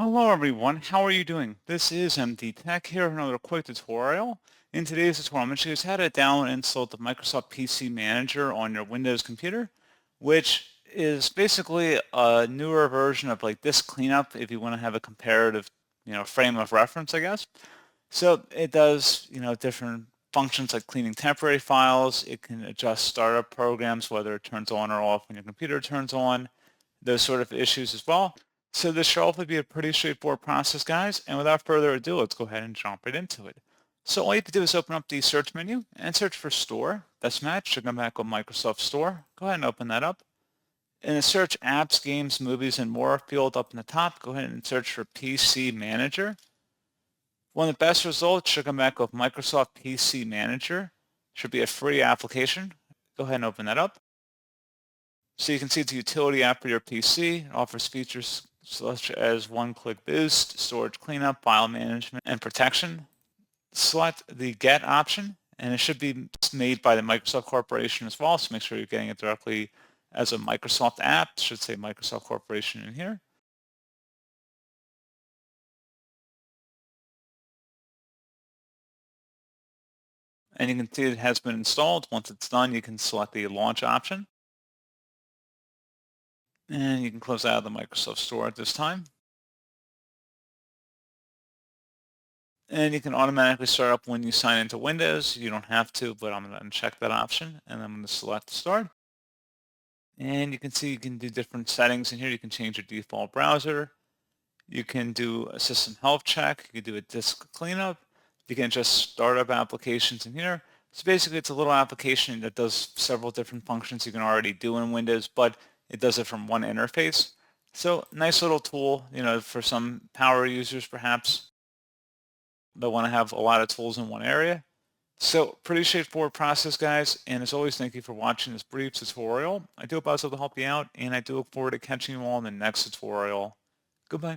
Hello everyone, how are you doing? This is MD Tech here, another quick tutorial. In today's tutorial, I'm going to show you how to download and install the Microsoft PC Manager on your Windows computer, which is basically a newer version of like this cleanup if you want to have a comparative, frame of reference, I guess. So it does, different functions like cleaning temporary files. It can adjust startup programs, whether it turns on or off when your computer turns on, those sort of issues as well. So this should hopefully be a pretty straightforward process, guys. And without further ado, let's go ahead and jump right into it. So all you have to do is open up the search menu and search for Store. Best match should come back with Microsoft Store. Go ahead and open that up. In the search apps, games, movies, and more field up in the top, go ahead and search for PC Manager. One of the best results should come back with Microsoft PC Manager. Should be a free application. Go ahead and open that up. So you can see it's a utility app for your PC. It offers features such as one-click boost, storage cleanup, file management, and protection. Select the Get option, and it should be made by the Microsoft Corporation as well, so make sure you're getting it directly as a Microsoft app. It should say Microsoft Corporation in here. And you can see it has been installed. Once it's done, you can select the Launch option. And you can close out of the Microsoft Store at this time. And you can automatically start up when you sign into Windows. You don't have to, but I'm going to uncheck that option. And I'm going to select Start. And you can see you can do different settings in here. You can change your default browser. You can do a system health check. You can do a disk cleanup. You can just start up applications in here. So basically, it's a little application that does several different functions you can already do in Windows, but it does it from one interface. So nice little tool, for some power users perhaps that want to have a lot of tools in one area. So pretty straightforward process, guys. And as always, thank you for watching this brief tutorial. I do hope I was able to help you out, and I do look forward to catching you all in the next tutorial. Goodbye.